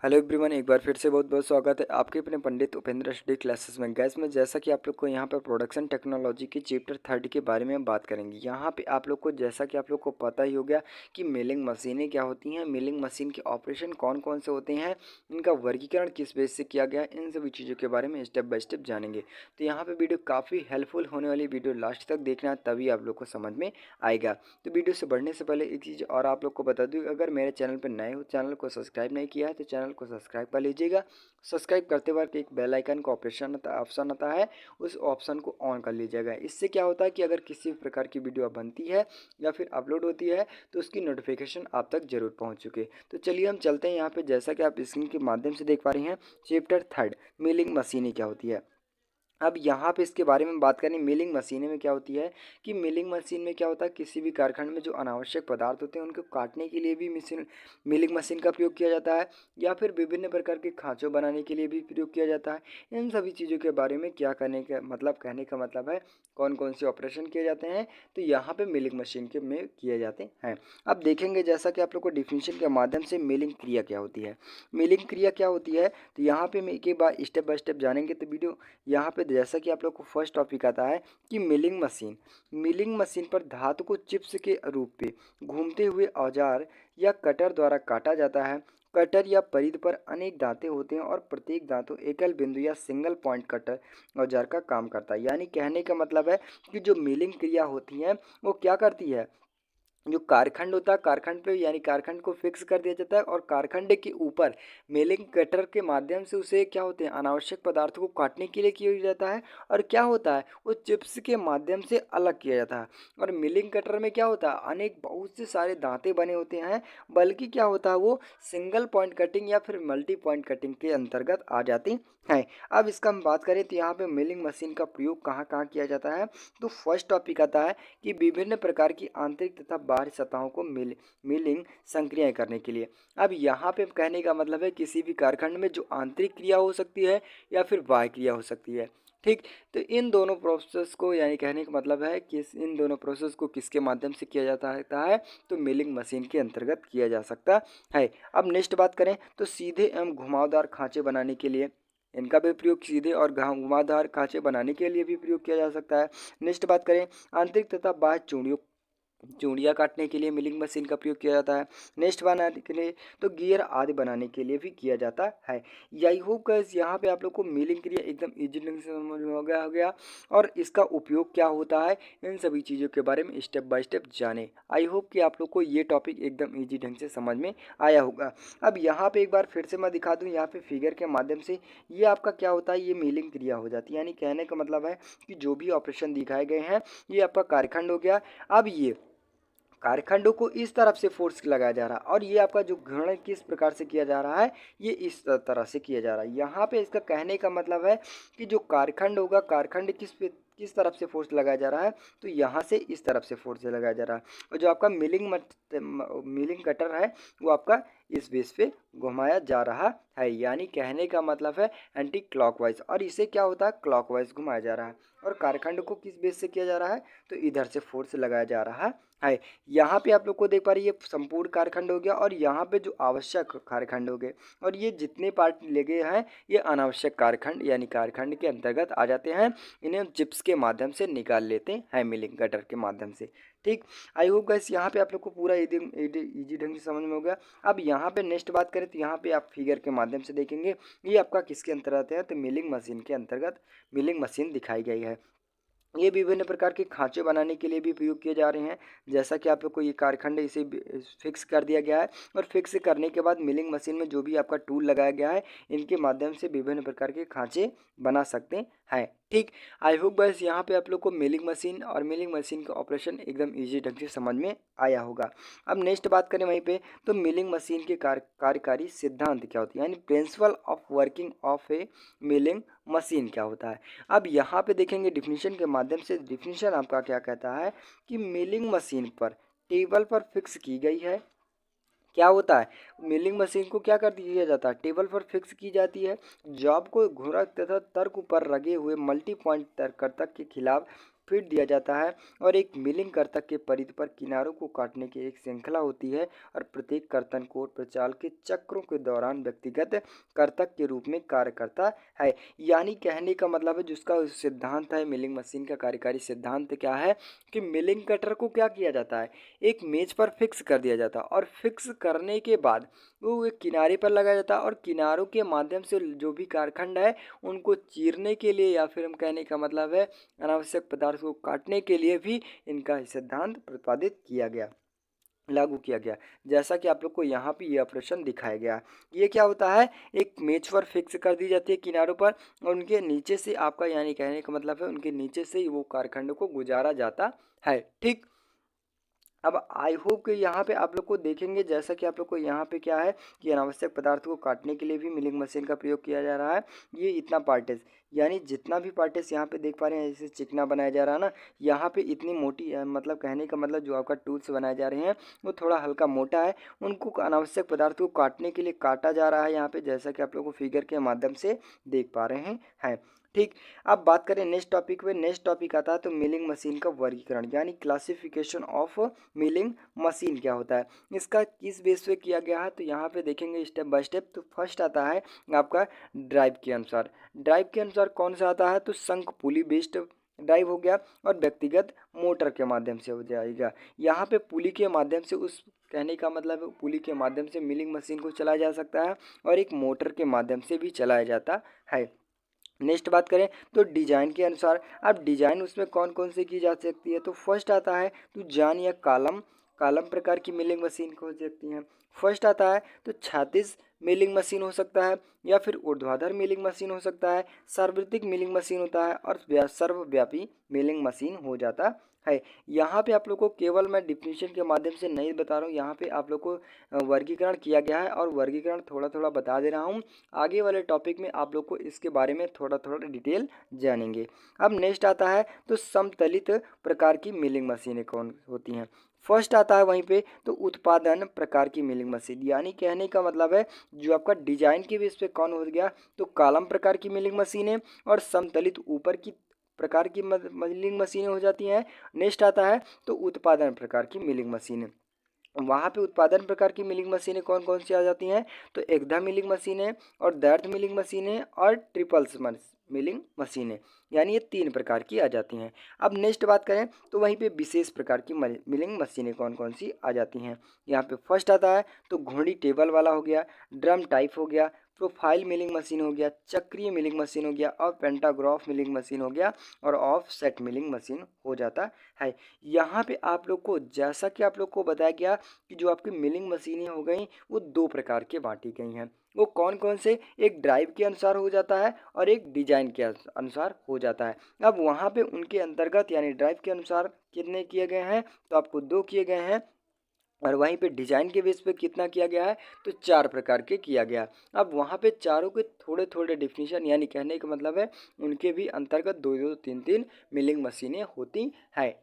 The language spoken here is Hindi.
हेलो एवरीवन, एक बार फिर से बहुत बहुत स्वागत है आपके अपने पंडित उपेंद्र स्टडी क्लासेस में। गैस में जैसा कि आप लोग को यहाँ पर प्रोडक्शन टेक्नोलॉजी की चैप्टर 30 के बारे में हम बात करेंगे। यहाँ पे आप लोग को जैसा कि आप लोग को पता ही हो गया कि मिलिंग मशीनें क्या होती हैं, मिलिंग मशीन के ऑपरेशन कौन कौन से होते हैं, इनका वर्गीकरण किस बेस से किया गया है, इन सभी चीज़ों के बारे में स्टेप बाय स्टेप जानेंगे। तो यहाँ पर वीडियो काफ़ी हेल्पफुल होने वाली वीडियो लास्ट तक देखना है, तभी आप लोग को समझ में आएगा। तो वीडियो से बढ़ने से पहले एक चीज़ और आप लोग को बता दूँ, अगर मेरे चैनल पर नए हो, चैनल को सब्सक्राइब नहीं किया है तो चैनल को सब्सक्राइब कर लीजिएगा। सब्सक्राइब करते वक्त एक बेल आइकन का ऑप्शन आता है, उस ऑप्शन को ऑन कर लीजिएगा। इससे क्या होता है कि अगर किसी भी प्रकार की वीडियो बनती है या फिर अपलोड होती है तो उसकी नोटिफिकेशन आप तक जरूर पहुंच चुके। तो चलिए हम चलते हैं यहाँ पे। जैसा कि आप स्क्रीन के माध्यम से देख पा रहे हैं, चैप्टर 3 मिलिंग मशीनें क्या होती है। अब यहाँ पे इसके बारे में बात करें, मिलिंग मशीनें में क्या होती है कि मिलिंग मशीन में क्या होता है, किसी भी कारखाने में जो अनावश्यक पदार्थ होते हैं उनको काटने के लिए भी मिलिंग मशीन का प्रयोग किया जाता है, या फिर विभिन्न प्रकार के खांचों बनाने के लिए भी प्रयोग किया जाता है। इन सभी चीज़ों के बारे में क्या करने का मतलब, कहने का मतलब है कौन कौन से ऑपरेशन किए जाते हैं, तो यहाँ पे मिलिंग मशीन के में किए जाते हैं। अब देखेंगे जैसा कि आप लोग को डिफिनीशन के माध्यम से मिलिंग क्रिया क्या होती है। मिलिंग क्रिया क्या होती है, तो यहाँ पे मैं एक एक बार स्टेप बाय स्टेप जानेंगे। तो वीडियो यहाँ पे जैसा कि आप लोग को फर्स्ट टॉपिक आता है कि मिलिंग मशीन पर धातु को चिप्स के रूप में घूमते हुए औजार या कटर द्वारा काटा जाता है। कटर या परिध पर अनेक दांते होते हैं और प्रत्येक दांतों एकल बिंदु या सिंगल पॉइंट कटर औजार का काम करता है। यानी कहने का मतलब है कि जो मिलिंग क्रिया होती है वो क्या करती है, जो कारखंड होता है कारखंड पे यानी कारखंड को फिक्स कर दिया जाता है और कारखंड के ऊपर मिलिंग कटर के माध्यम से उसे क्या होते हैं, अनावश्यक पदार्थों को काटने के लिए किया जाता है। और क्या होता है, वो चिप्स के माध्यम से अलग किया जाता है। और मिलिंग कटर में क्या होता है, अनेक बहुत से सारे दांते बने होते हैं, बल्कि क्या होता है वो सिंगल पॉइंट कटिंग या फिर मल्टी पॉइंट कटिंग के अंतर्गत आ जाती है। अब इसका हम बात करें तो यहाँ पे मिलिंग मशीन का प्रयोग कहाँ कहाँ किया जाता है। तो फर्स्ट टॉपिक आता है कि विभिन्न प्रकार की आंतरिक तथा बाहरी सतहों को मिलिंग संक्रियाएं करने के लिए। अब यहाँ पे कहने का मतलब है किसी भी कारखंड में जो आंतरिक क्रिया हो सकती है या फिर बाह्य क्रिया हो सकती है। ठीक, तो इन दोनों प्रोसेस को, यानी कहने का मतलब है कि इन दोनों प्रोसेस को किसके माध्यम से किया जाता है, तो मिलिंग मशीन के अंतर्गत किया जा सकता है। अब नेक्स्ट बात करें तो सीधे एवं घुमावदार खांचे बनाने के लिए इनका भी प्रयोग, सीधे और घुमावदार खांचे बनाने के लिए भी प्रयोग किया जा सकता है। नेक्स्ट बात करें आंतरिक तथा बाह्य चूड़ियाँ काटने के लिए मिलिंग मशीन का प्रयोग किया जाता है। नेक्स्ट बनाने के लिए तो गियर आदि बनाने के लिए भी किया जाता है। यही होप गाइस, यहाँ पे आप लोग को मिलिंग क्रिया एकदम इजी ढंग से समझ में हो गया और इसका उपयोग क्या होता है, इन सभी चीज़ों के बारे में स्टेप बाय स्टेप जाने। आई होप कि आप लोग को ये टॉपिक एकदम ईजी ढंग से समझ में आया होगा। अब यहाँ पे एक बार फिर से मैं दिखा दूँ, यहाँ पे फिगर के माध्यम से ये आपका क्या होता है, ये मिलिंग क्रिया हो जाती है। यानी कहने का मतलब है कि जो भी ऑपरेशन दिखाए गए हैं ये आपका कारखंड हो गया। अब ये कारखंडों को इस तरफ से फोर्स लगाया जा रहा है और ये आपका जो घूर्णन किस प्रकार से किया जा रहा है, ये इस तरह से किया जा रहा है। यहाँ पे इसका कहने का मतलब है कि जो कारखंड होगा, कारखंड किस तरफ से फोर्स लगाया जा रहा है, तो यहाँ से इस तरफ से फोर्स लगाया जा रहा है। और जो आपका मिलिंग कटर है वो आपका इस बेस पे घुमाया जा रहा है। यानी कहने का मतलब है एंटी क्लॉकवाइज, और इसे क्या होता है, क्लॉकवाइज घुमाया जा रहा है। और कारखंड को किस बेस से किया जा रहा है, तो इधर से फोर्स लगाया जा रहा है। यहाँ पे आप लोग को देख पा रही है संपूर्ण कारखंड हो गया, और यहाँ पे जो आवश्यक कारखंड हो गए, और ये जितने पार्ट लगे हैं ये अनावश्यक कारखंड यानी कारखंड के अंतर्गत आ जाते हैं। इन्हें चिप्स के माध्यम से निकाल लेते हैं मिलिंग कटर के माध्यम से। ठीक, आई होप गाइस यहाँ पे आप लोग को पूरा इजी ढंग से समझ में हो गया। अब यहाँ पे नेक्स्ट बात करें तो यहाँ पे आप फिगर के माध्यम से देखेंगे ये आपका किसके अंतर्गत है, तो मिलिंग मशीन के अंतर्गत मिलिंग मशीन दिखाई गई है। ये विभिन्न प्रकार के खांचे बनाने के लिए भी प्रयोग किए जा रहे हैं। जैसा कि आप लोग को ये कारखंड इसे फिक्स कर दिया गया है, और फिक्स करने के बाद मिलिंग मशीन में जो भी आपका टूल लगाया गया है इनके माध्यम से विभिन्न प्रकार के खांचे बना सकते हैं। ठीक, आई होप बस यहाँ पे आप लोग को मिलिंग मशीन और मिलिंग मशीन का ऑपरेशन एकदम इजी ढंग से समझ में आया होगा। अब नेक्स्ट बात करें वहीं पे, तो मिलिंग मशीन के कार्यकारी सिद्धांत क्या होती है, यानी principle of working of A milling machine क्या होता है। अब यहाँ पे देखेंगे डिफिनीशन के माध्यम से, डिफिनीशन आपका क्या कहता है कि मिलिंग मशीन पर टेबल पर फिक्स की गई है। क्या होता है, मिलिंग मशीन को क्या कर दिया जाता है, टेबल पर फिक्स की जाती है। जॉब को घुरक तथा तर्क पर लगे हुए मल्टी पॉइंट तर्ककर्ता के खिलाफ फीड दिया जाता है और एक मिलिंग कर्तक के परिधि पर किनारों को काटने की एक श्रृंखला होती है और प्रत्येक कर्तन कोण प्रचाल के चक्रों के दौरान व्यक्तिगत कर्तक के रूप में कार्य करता है। यानी कहने का मतलब है जिसका सिद्धांत है मिलिंग मशीन का कार्यकारी सिद्धांत क्या है कि मिलिंग कटर को क्या किया जाता है, एक मेज पर फिक्स कर दिया जाता है और फिक्स करने के बाद वो एक किनारे पर लगाया जाता है और किनारों के माध्यम से जो भी कारखंड है उनको चीरने के लिए या फिर हम कहने का मतलब है अनावश्यक पदार्थ को काटने के लिए भी इनका सिद्धांत प्रतिपादित किया गया, लागू किया गया। जैसा कि आप लोग को यहाँ पे ये ऑपरेशन दिखाया गया। ये क्या होता है, एक मेज पर फिक्स कर दी जाती है किनारों पर और उनके नीचे से आपका यानी कहने का मतलब है उनके नीचे से ही वो कारखंड को गुजारा जाता है। ठीक, अब आई होप कि यहाँ पे आप लोग को देखेंगे जैसा कि आप लोग को यहाँ पे क्या है कि अनावश्यक पदार्थों को काटने के लिए भी मिलिंग मशीन का प्रयोग किया जा रहा है। ये इतना पार्टेज यानी जितना भी पार्टेज यहाँ पे देख पा रहे हैं जैसे चिकना बनाया जा रहा है ना, यहाँ पे इतनी मोटी मतलब कहने का मतलब जो आपका टूल्स बनाए जा रहे हैं वो थोड़ा हल्का मोटा है, उनको अनावश्यक पदार्थों को काटने के लिए काटा जा रहा है यहाँ पे, जैसा कि आप लोग को फिगर के माध्यम से देख पा रहे हैं। ठीक, अब बात करें नेक्स्ट टॉपिक पे। नेक्स्ट टॉपिक आता है तो मिलिंग मशीन का वर्गीकरण यानी क्लासिफिकेशन ऑफ मिलिंग मशीन क्या होता है, इसका किस बेस पे किया गया है तो यहाँ पे देखेंगे स्टेप बाय स्टेप। तो फर्स्ट आता है आपका ड्राइव के अनुसार। ड्राइव के अनुसार कौन सा आता है तो शंख पुली बेस्ड ड्राइव हो गया और व्यक्तिगत मोटर के माध्यम से हो जाएगा। यहाँ पे पुली के माध्यम से उस कहने का मतलब है पुली के माध्यम से मिलिंग मशीन को चलाया जा सकता है और एक मोटर के माध्यम से भी चलाया जाता है। नेक्स्ट बात करें तो डिजाइन के अनुसार, अब डिजाइन उसमें कौन कौन से की जा सकती है तो फर्स्ट आता है तो जान या कालम कालम प्रकार की मिलिंग मशीन हो सकती हैं। फर्स्ट आता है तो क्षैतिज मिलिंग मशीन हो सकता है या फिर ऊर्ध्वाधर मिलिंग मशीन हो सकता है, सार्वत्रिक मिलिंग मशीन होता है और सर्वव्यापी मिलिंग मशीन हो जाता है। यहाँ पे आप लोग को केवल मैं डिफिनीशन के माध्यम से नहीं बता रहा हूँ, यहाँ पे आप लोग को वर्गीकरण किया गया है और वर्गीकरण थोड़ा थोड़ा बता दे रहा हूँ। आगे वाले टॉपिक में आप लोग को इसके बारे में थोड़ा थोड़ा डिटेल जानेंगे। अब नेक्स्ट आता है तो समतलित प्रकार की मिलिंग मशीनें कौन होती हैं। फर्स्ट आता है वहीं पे तो उत्पादन प्रकार की मिलिंग मशीन, यानी कहने का मतलब है जो आपका डिजाइन के बेस पे कौन हो गया तो कॉलम प्रकार की मिलिंग मशीनें और समतलित ऊपर की प्रकार की मिलिंग मशीनें हो जाती हैं। नेक्स्ट आता है तो उत्पादन प्रकार की मिलिंग मशीनें, वहाँ पे उत्पादन प्रकार की मिलिंग मशीनें कौन कौन सी आ जाती हैं तो एकधा मिलिंग मशीनें और दर्थ मिलिंग मशीनें और ट्रिपल्स मिलिंग मशीनें, यानी ये 3 प्रकार की आ जाती हैं। अब नेक्स्ट बात करें तो वहीं पे विशेष प्रकार की मिलिंग मशीनें कौन कौन सी आ जाती हैं। यहाँ पे फर्स्ट आता है तो घोड़ी टेबल वाला हो गया, ड्रम टाइप हो गया, प्रोफाइल मिलिंग मशीन हो गया, चक्रीय मिलिंग मशीन हो गया और पेंटाग्राफ मिलिंग मशीन हो गया और ऑफ सेट मिलिंग मशीन हो जाता है। यहाँ पे आप लोग को जैसा कि आप लोग को बताया गया कि जो आपकी मिलिंग मशीनें हो गई वो 2 प्रकार के बांटी गई हैं। वो कौन कौन से, एक ड्राइव के अनुसार हो जाता है और एक डिजाइन के अनुसार हो जाता है। अब वहाँ पे उनके अंतर्गत यानी ड्राइव के अनुसार कितने किए गए हैं तो आपको 2 किए गए हैं और वहीं पे डिजाइन के बेस पे कितना किया गया है तो 4 प्रकार के किया गया। अब वहाँ पे चारों के थोड़े थोड़े डिफिनीशन यानी कहने का मतलब है उनके भी अंतर्गत 2 2 3 3 मिलिंग मशीनें होती हैं।